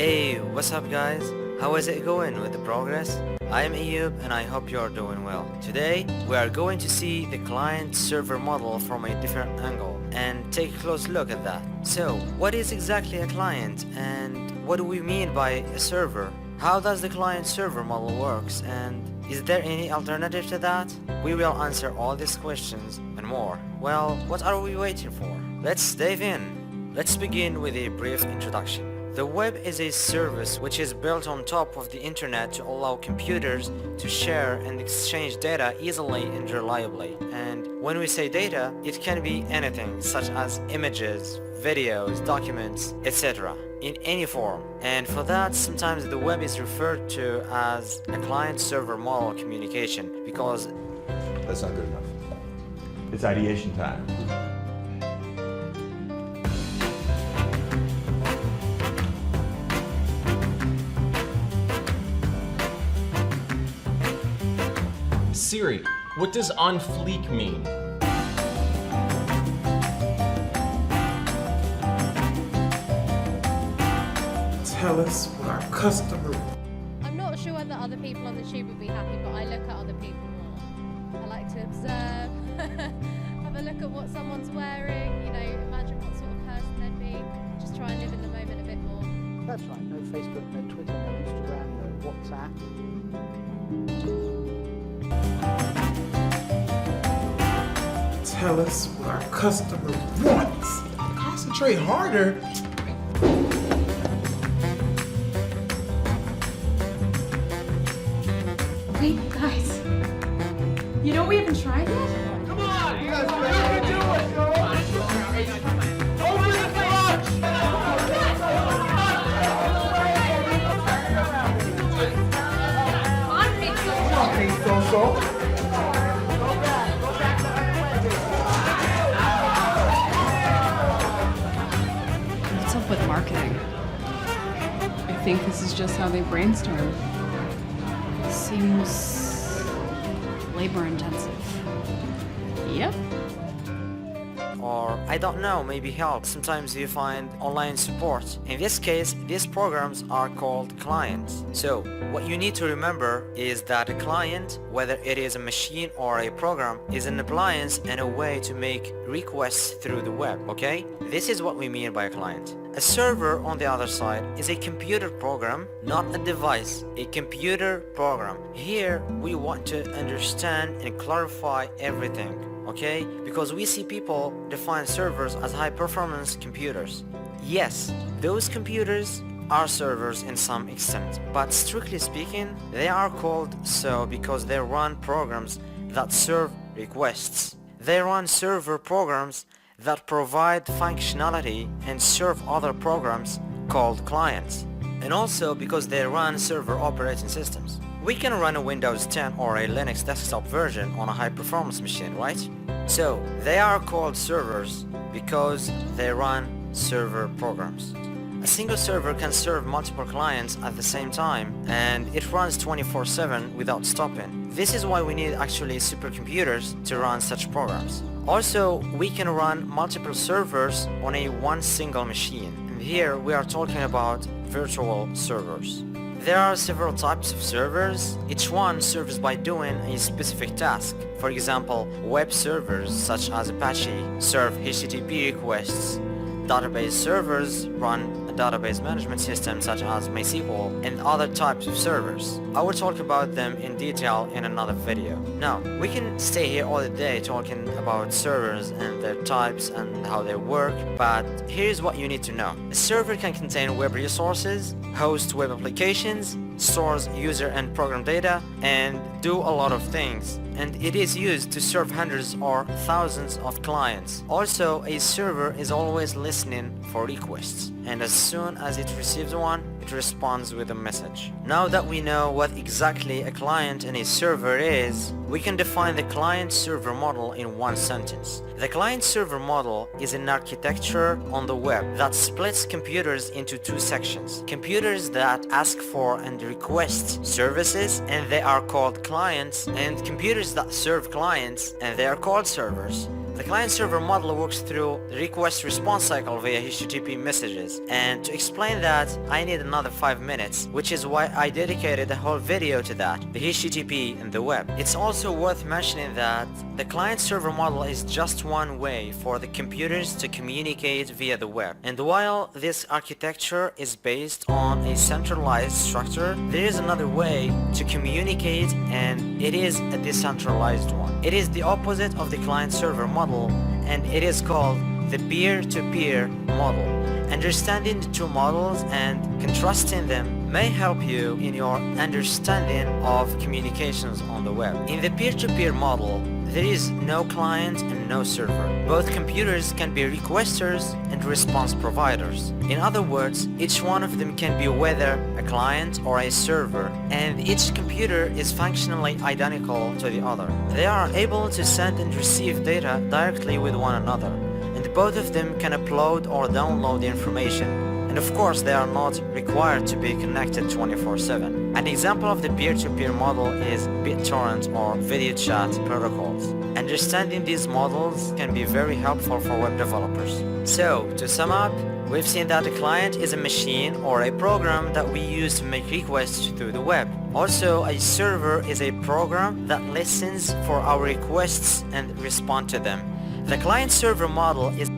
Hey, what's up guys? How is it going with the progress? I am Ayub and I hope you are doing well. Today, we are going to see the client-server model from a different angle and take a close look at that. So, what is exactly a client and what do we mean by a server? How does the client-server model works and is there any alternative to that? We will answer all these questions and more. Well, what are we waiting for? Let's dive in. Let's begin with a brief introduction. The web is a service which is built on top of the internet to allow computers to share and exchange data easily and reliably. And when we say data, it can be anything such as images, videos, documents, etc. in any form. And for that, sometimes the web is referred to as a client-server model communication because that's not good enough. It's ideation time. Siri, what does on fleek mean? Tell us what our customer... I'm not sure whether other people on the tube will be happy, but I look at other people more. I like to observe, have a look at what someone's wearing, imagine what sort of person they'd be. Just try and live in the moment a bit more. That's right, no Facebook, no Twitter, no Instagram, no WhatsApp. Tell us what our customer wants. Concentrate harder. Wait, guys. You know we haven't tried yet? Come on! You can do it, yo! Over the clutch! Come on, So. What's up with marketing? I think this is just how they brainstorm. Seems labor intensive. Yep. or I don't know, maybe help. Sometimes you find online support. In this case, these programs are called clients. So what you need to remember is that a client, whether it is a machine or a program, is an appliance and a way to make requests through the web, okay? This is what we mean by a client. A server, on the other side, is a computer program, not a device, a computer program. Here, we want to understand and clarify everything, okay? Because we see people define servers as high-performance computers. Yes, those computers are servers in some extent, but strictly speaking, they are called so because they run programs that serve requests. They run server programs that provide functionality and serve other programs called clients. And also because they run server operating systems. We can run a Windows 10 or a Linux desktop version on a high-performance machine, right? So, they are called servers because they run server programs. A single server can serve multiple clients at the same time, and it runs 24/7 without stopping. This is why we need actually supercomputers to run such programs. Also, we can run multiple servers on a one single machine. And here we are talking about virtual servers. There are several types of servers. Each one serves by doing a specific task. For example, web servers such as Apache serve HTTP requests. Database servers run a database management system such as MySQL and other types of servers. I will talk about them in detail in another video. Now, we can stay here all day talking about servers and their types and how they work, but here's what you need to know. A server can contain web resources, host web applications, stores user and program data, and do a lot of things. And it is used to serve hundreds or thousands of clients. Also, a server is always listening for requests, and as soon as it receives one, it responds with a message. Now that we know what exactly a client and a server is, we can define the client-server model in one sentence. The client-server model is an architecture on the web that splits computers into two sections. Computers that ask for and request services, and they are called clients, and computers that serve clients, and they are called servers. The client-server model works through the request-response cycle via HTTP messages, and to explain that I need another 5 minutes, which is why I dedicated a whole video to that, the HTTP and the web. It's also worth mentioning that the client-server model is just one way for the computers to communicate via the web, and while this architecture is based on a centralized structure, there is another way to communicate, and it is a decentralized one. It is the opposite of the client-server model, and it is called the peer-to-peer model. Understanding the two models and contrasting them may help you in your understanding of communications on the web. In the peer-to-peer model, there is no client and no server. Both computers can be requesters and response providers. In other words, each one of them can be whether a client or a server, and each computer is functionally identical to the other. They are able to send and receive data directly with one another, and both of them can upload or download the information. And of course, they are not required to be connected 24/7. An example of the peer-to-peer model is BitTorrent or video chat protocols. Understanding these models can be very helpful for web developers. So, to sum up, we've seen that a client is a machine or a program that we use to make requests through the web. Also, a server is a program that listens for our requests and respond to them. The client-server model is